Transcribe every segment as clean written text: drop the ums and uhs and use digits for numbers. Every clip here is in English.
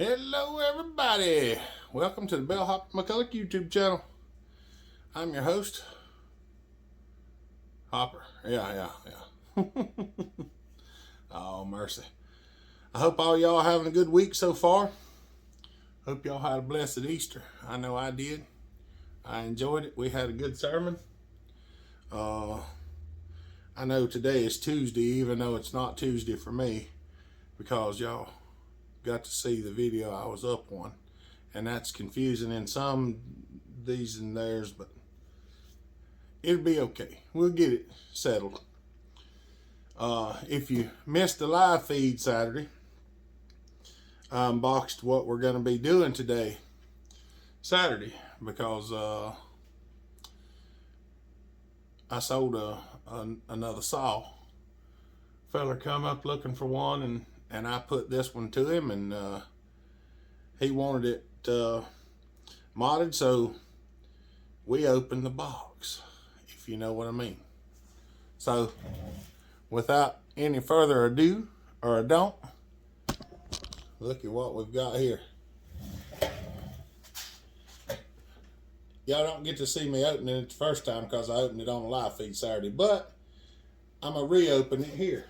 Hello everybody, welcome to the Bellhop McCulloch YouTube channel. I'm your host, Hopper. Yeah. Oh mercy. I hope all y'all having a good week so far. Hope y'all had a blessed Easter. I know I did. I enjoyed it. We had a good sermon. I know today is Tuesday, even though it's not Tuesday for me, because y'all got to see the video I was up on, and that's confusing in some these and theirs, but it'll be okay. We'll get it settled. If you missed the live feed Saturday, I unboxed what we're going to be doing today, Saturday, because I sold another saw. Fella come up looking for one, and I put this one to him, and he wanted it modded, so we opened the box, if you know what I mean. So without any further ado, or ado, look at what we've got here. Y'all don't get to see me opening it the first time because I opened it on the live feed Saturday, but I'm going to reopen it here.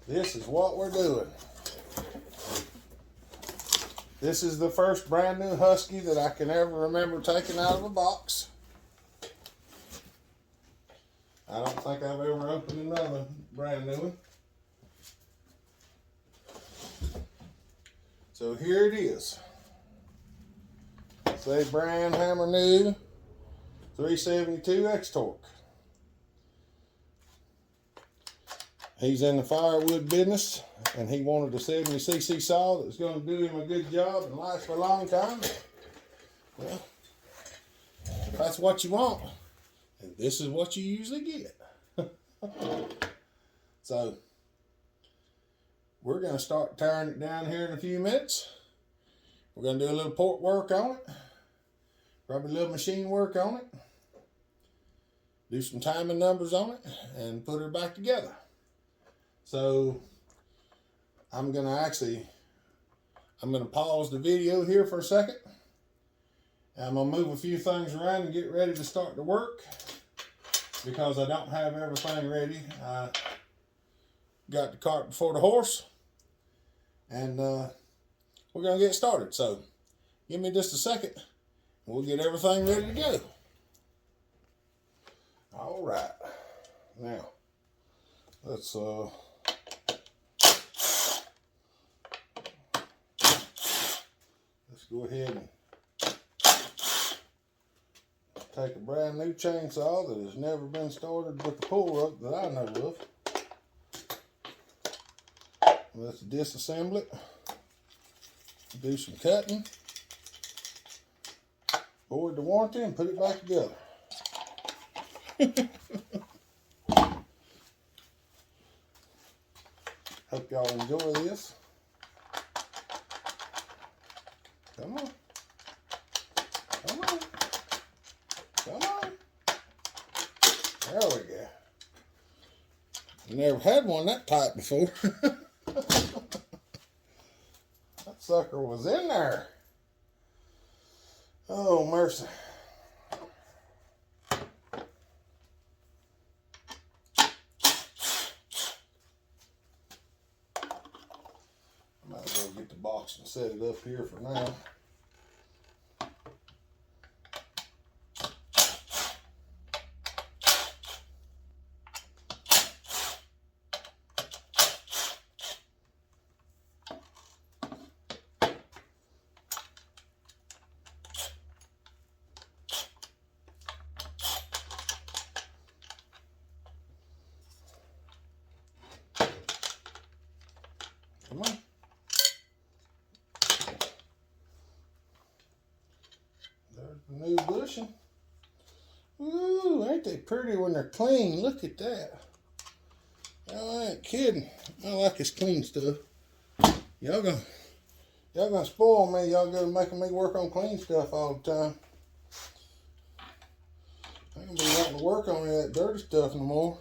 This is what we're doing. This is the first brand new Husky that I can ever remember taking out of a box. I don't think I've ever opened another brand new one. So here it is. It's a Brandnew 372 Xtorq. He's in the firewood business, and he wanted a 70cc saw that was going to do him a good job and last for a long time. Well, if that's what you want, and this is what you usually get. So, we're going to start tearing it down here in a few minutes. We're going to do a little port work on it, probably a little machine work on it, do some timing numbers on it, and put her back together. So I'm going to pause the video here for a second. I'm going to move a few things around and get ready to start the work, because I don't have everything ready. I got the cart before the horse, and we're going to get started. So give me just a second, and we'll get everything ready to go. All right. Now, let's go ahead and take a brand new chainsaw that has never been started with the pull rope that I know of. Let's disassemble it, do some cutting, void the warranty, and put it back together. Hope y'all enjoy this. Come on. Come on. Come on. There we go. Never had one that tight before. That sucker was in there. Oh, mercy. Might as well get the box and set it up here for now. Come on. There's the new bushing. Ooh, ain't they pretty when they're clean? Look at that. I ain't kidding. I like this clean stuff. Y'all gonna spoil me. Y'all go making me work on clean stuff all the time. I ain't gonna be wanting to work on any of that dirty stuff no more.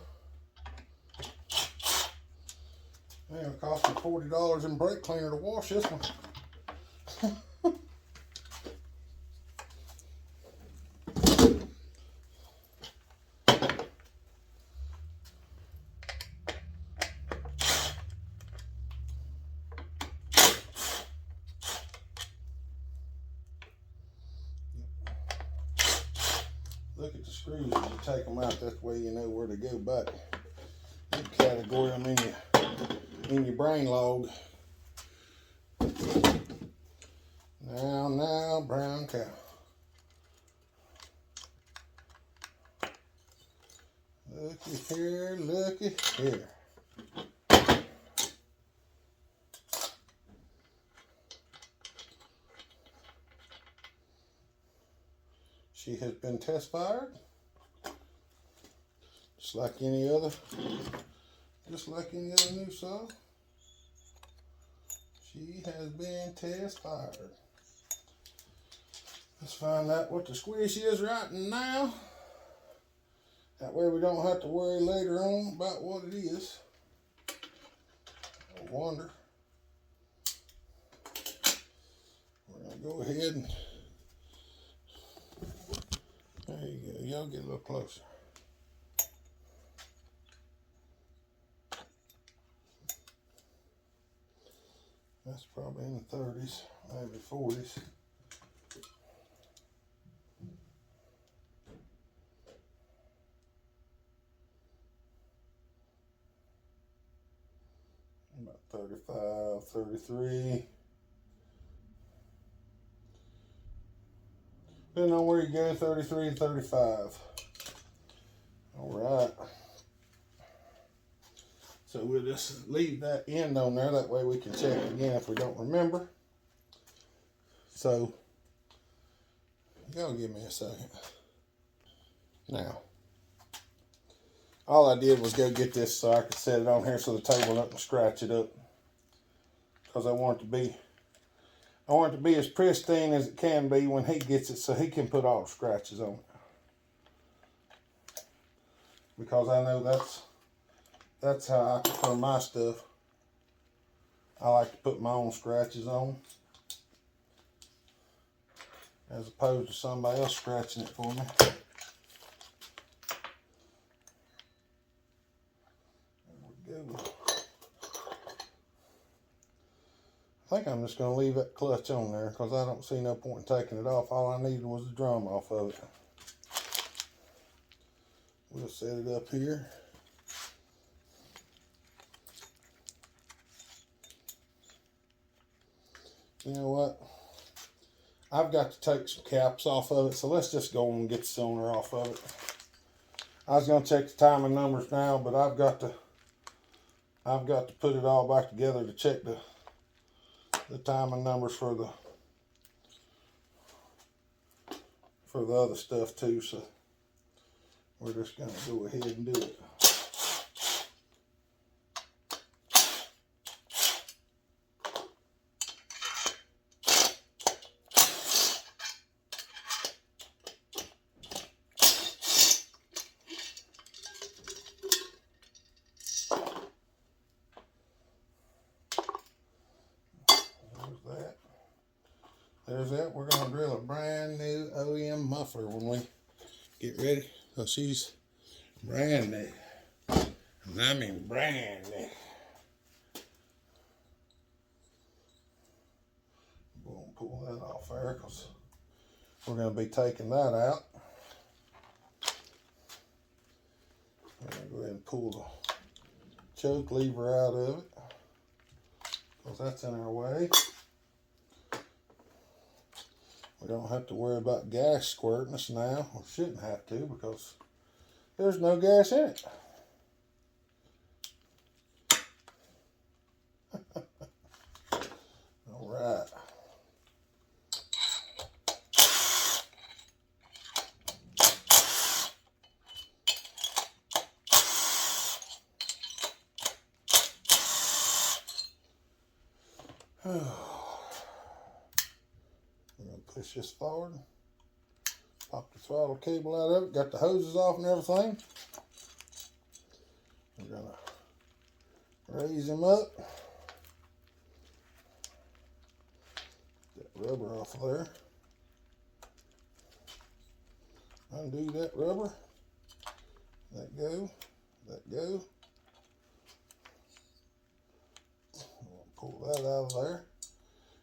There It'll cost me $40 in brake cleaner to wash this one. Look at the screws as you take them out. That way you know where to go back. You can category them in your brain log. Now, brown cow. Looky here, looky here. She has been test fired, just like any other new saw. She has been test fired. Let's find out what the squish is right now. That way we don't have to worry later on about what it is. I wonder. We're gonna go ahead and there you go. Y'all get a little closer. That's probably in the 30s, maybe 40s. About 35, 33. Depending on where you go, 33 to 35. All right. So we'll just leave that end on there. That way we can check again if we don't remember. So, y'all give me a second. Now, all I did was go get this so I could set it on here so the table doesn't scratch it up. Because I want it to be as pristine as it can be when he gets it so he can put all the scratches on it. Because I know that's how I prefer my stuff. I like to put my own scratches on as opposed to somebody else scratching it for me. There we go. I think I'm just going to leave that clutch on there because I don't see no point in taking it off. All I needed was the drum off of it. We'll set it up here. You know what? I've got to take some caps off of it, so let's just go and get the cylinder off of it. I was going to check the timing numbers now, but I've got to put it all back together to check the timing numbers for the other stuff too, so we're just going to go ahead and do it. There's that. We're going to drill a brand new OEM muffler when we get ready. So she's brand new. And I mean brand new. We'll pull that off there because we're going to be taking that out. We're going to go ahead and pull the choke lever out of it because that's in our way. We don't have to worry about gas squirting us now. We shouldn't have to because there's no gas in it. All right. Push this forward, pop the throttle cable out of it, got the hoses off and everything. We're gonna raise him up. rubber off of there. Undo that rubber. Let go. Let go. Pull that out of there.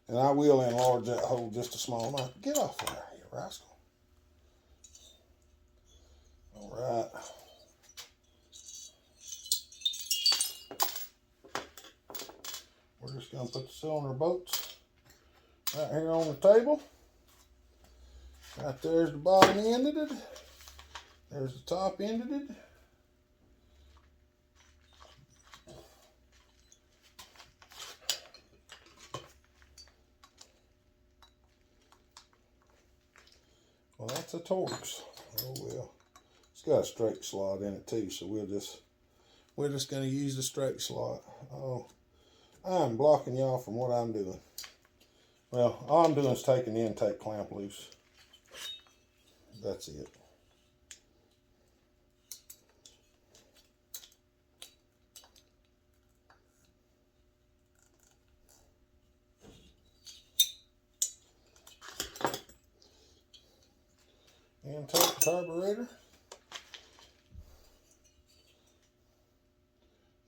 And I will enlarge that hole just a small amount. Get off of there, you rascal. All right. We're just going to put the cylinder bolts right here on the table. Right there's the bottom end of it. There's the top end of it. Well, that's a Torx. Oh well. It's got a straight slot in it too, so we're just going to use the straight slot. Oh, I'm blocking y'all from what I'm doing. Well, all I'm doing is taking the intake clamp loose. That's it. Intake carburetor.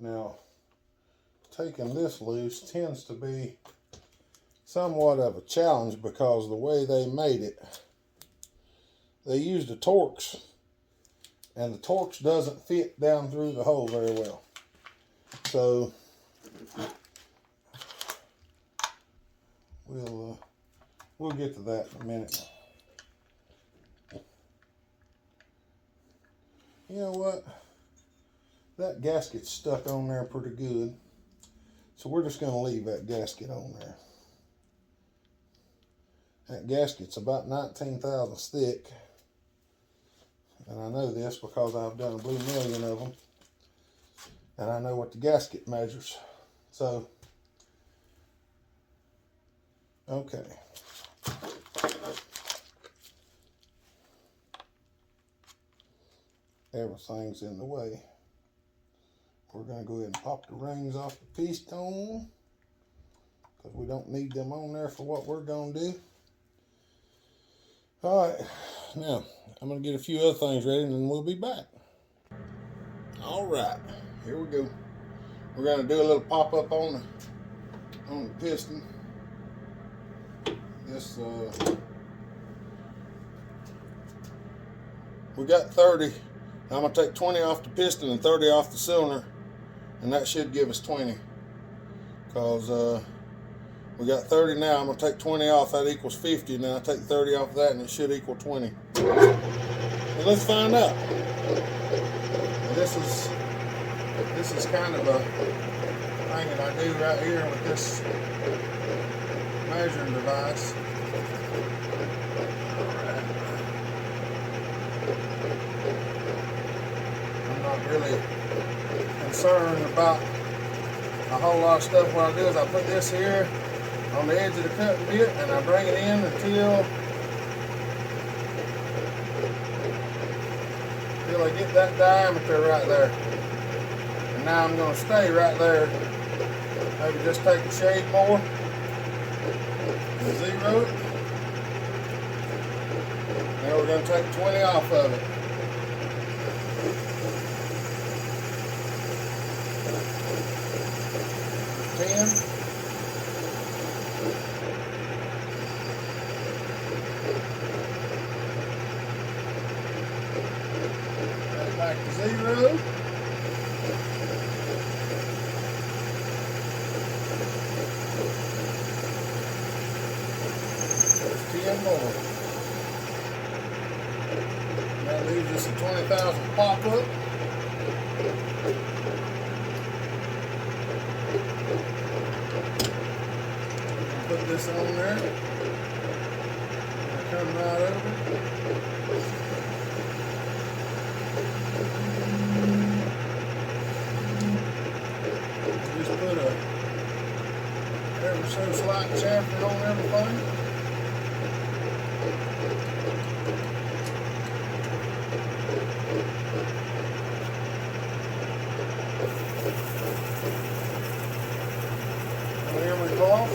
Now, taking this loose tends to be somewhat of a challenge because the way they made it, they used a Torx, and the Torx doesn't fit down through the hole very well. So we'll get to that in a minute. You know what? That gasket's stuck on there pretty good. So we're just going to leave that gasket on there. That gasket's about 19 thousandths thick. And I know this because I've done a blue million of them. And I know what the gasket measures. So, okay. Everything's in the way. We're going to go ahead and pop the rings off the piston because we don't need them on there for what we're going to do. All right, now I'm going to get a few other things ready and then we'll be back. All right, here we go. We're going to do a little pop-up on the piston. This we got 30. I'm going to take 20 off the piston and 30 off the cylinder, and that should give us 20. Because we got 30 now, I'm going to take 20 off, that equals 50. Now I take 30 off of that and it should equal 20. Well, let's find out. This is kind of a thing that I do right here with this measuring device. Really concerned about a whole lot of stuff. What I do is I put this here on the edge of the cutting bit and I bring it in until I get that diameter right there. And now I'm going to stay right there. Maybe just take a shade more and zero it. Now we're going to take 20 off of it. 10. Back to 0. There's 10 more. That leaves us a 20,000 pop-up. Put this on there. Come right over. Just put a ever so slight chamfer on everything. Clear cloth.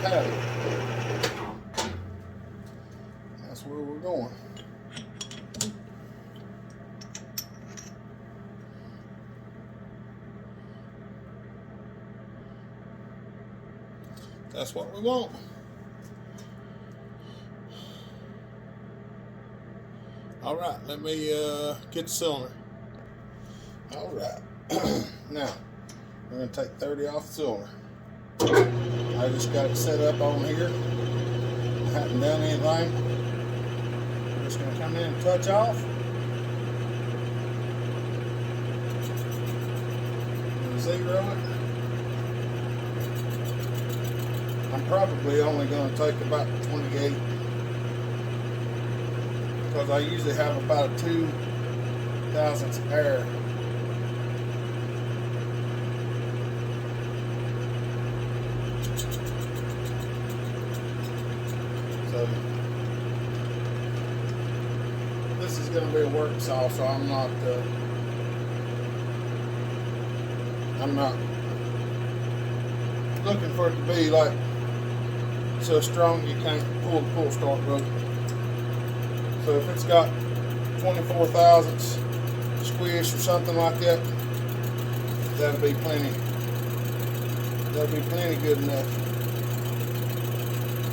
have it. That's where we're going. That's what we want. All right, let me get the cylinder. All right, now we're going to take 30 off the cylinder. I just got it set up on here. I haven't done anything. I'm just going to come in and touch off. And zero it. I'm probably only going to take about 28 because I usually have about a 2 thousandths air. So this is going to be a work saw, so I'm not looking for it to be like so strong you can't pull the pull start rope. So if it's got 24 thousandths squish or something like that, that'll be plenty. That'll be plenty good enough.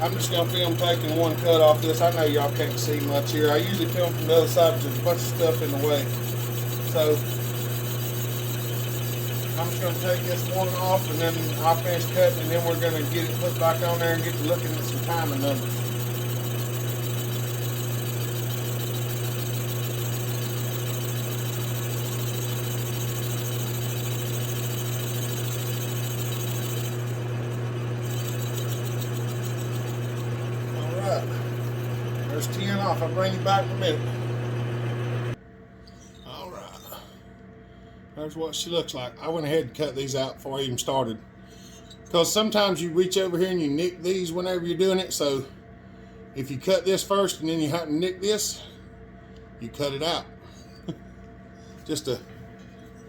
I'm just going to film taking one cut off this. I know y'all can't see much here. I usually film from the other side, but there's a bunch of stuff in the way. So I'm just going to take this one off and then I'll finish cutting, and then we're going to get it put back on there and get to looking at some timing numbers. There's 10 off. I'll bring you back in a minute. Alright. There's what she looks like. I went ahead and cut these out before I even started. Because sometimes you reach over here and you nick these whenever you're doing it. So if you cut this first and then you have to nick this, you cut it out.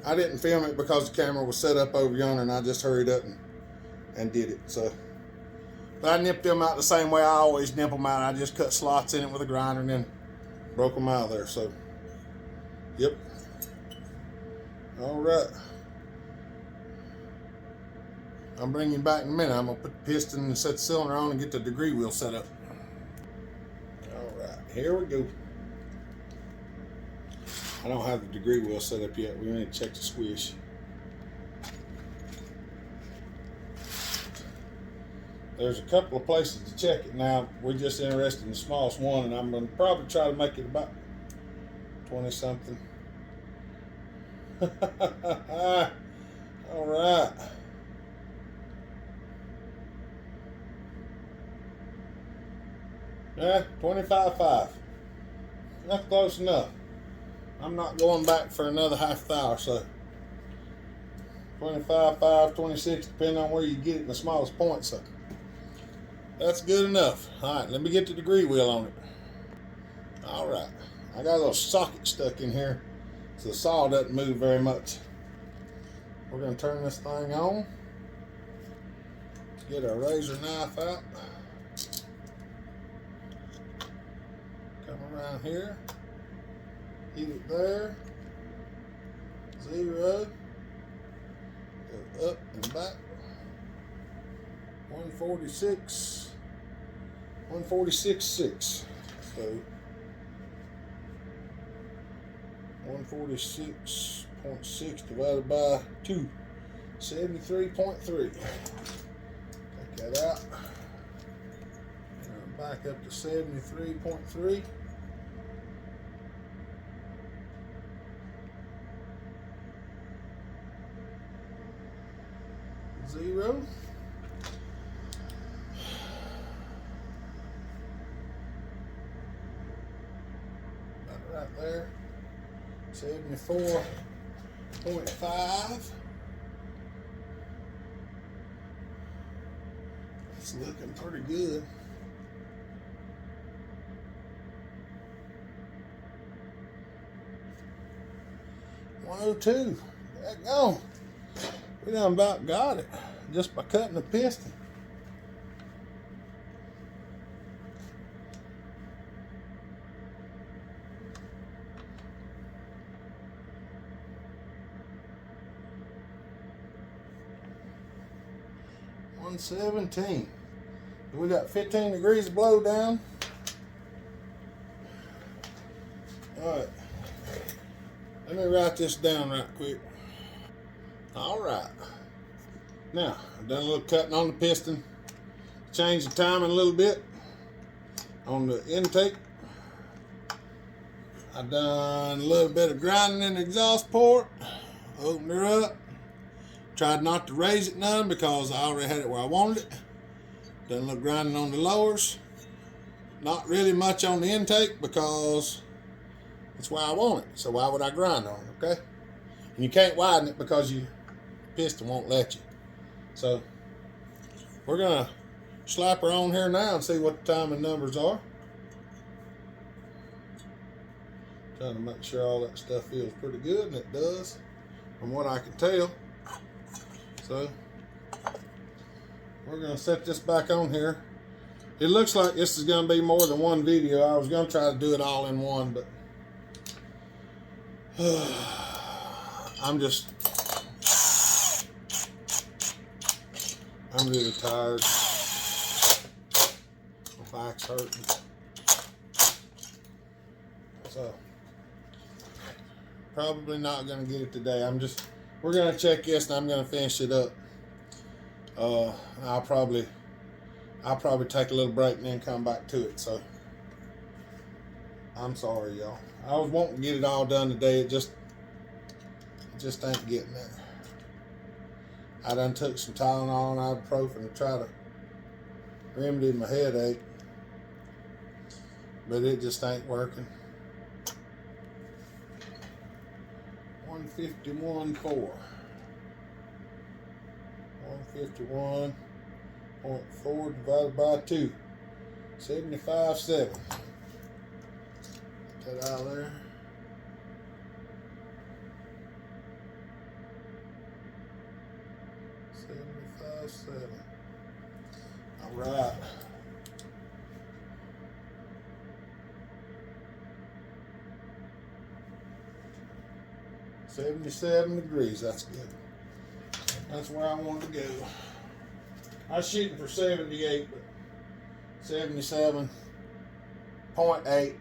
I didn't film it because the camera was set up over yonder and I just hurried up and did it. So. But I nipped them out the same way I always nip them out. I just cut slots in it with a grinder and then broke them out of there. So, yep. All right. I'm bringing you back in a minute. I'm going to put the piston and set the cylinder on and get the degree wheel set up. All right, here we go. I don't have the degree wheel set up yet. We need to check the squish. There's a couple of places to check it now. We're just interested in the smallest one, and I'm going to probably try to make it about 20 something. All right. Yeah, 25.5. That's close enough. I'm not going back for another half hour, so 25.5, 26, depending on where you get it in the smallest point. So that's good enough. All right, let me get the degree wheel on it. All right, I got a little socket stuck in here, so the saw doesn't move very much. We're going to turn this thing on. Get our razor knife out. Come around here. Hit it there. 0. Go up and back. 146. 146.6. So 146.6 divided by 2. 73.3. Take that out. Back up to 73.3. Zero. Right there. 74.5. It's looking pretty good. $102. That gone. We done about got it just by cutting the piston. 117. We got 15 degrees of blow down. Alright. Let me write this down right quick. Alright. Now, I've done a little cutting on the piston. Changed the timing a little bit on the intake. I've done a little bit of grinding in the exhaust port. Opened her up. Tried not to raise it none because I already had it where I wanted it. Done a little grinding on the lowers. Not really much on the intake because it's where I want it. So why would I grind on it, okay? And you can't widen it because your piston won't let you. So we're gonna slap her on here now and see what the timing numbers are. Trying to make sure all that stuff feels pretty good, and it does, from what I can tell. So we're gonna set this back on here. It looks like this is gonna be more than one video. I was gonna try to do it all in one, but I'm really tired. My back's hurting. So probably not gonna get it today. We're gonna check this and I'm gonna finish it up. I'll probably take a little break and then come back to it. So I'm sorry, y'all. I was wanting to get it all done today. It just ain't getting there. I done took some Tylenol and ibuprofen to try to remedy my headache, but it just ain't working. 151.4. 151.4 divided by 2. 75.7. Put that out there. 75.7. All right. $77 degrees. That's good. That's where I wanted to go. I was shooting for 78, but 77.8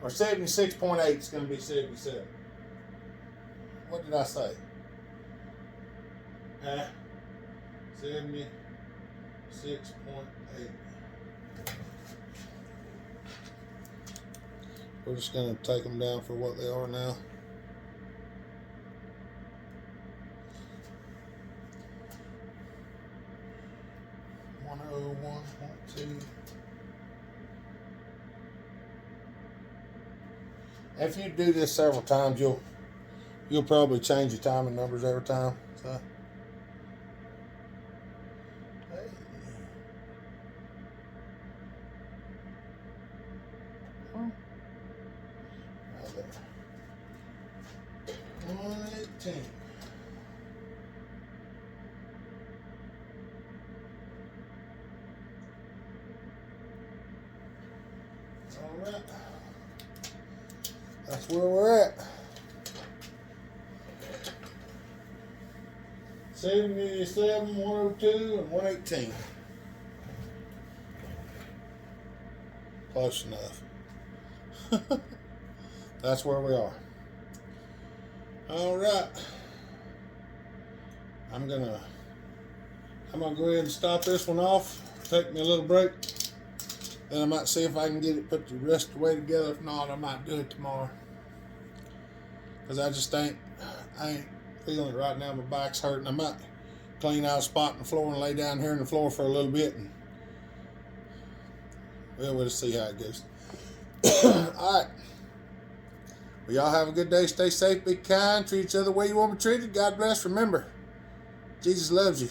or 76.8 is going to be 77. What did I say? 76.8. We're just going to take them down for what they are now. If you do this several times, you'll probably change your timing numbers every time. So, hey. Right there. 118. All right. That's where we're at. 77, 102, and 118. Close enough. That's where we are. All right. I'm gonna go ahead and stop this one off. Take me a little break. Then I might see if I can get it put the rest of the way together. If not, I might do it tomorrow. Because I ain't feeling it right now. My back's hurting. I might clean out a spot in the floor and lay down here on the floor for a little bit. And we'll see how it goes. All right. Well, y'all have a good day. Stay safe. Be kind. Treat each other the way you want to be treated. God bless. Remember, Jesus loves you.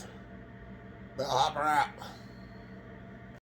But hop her out.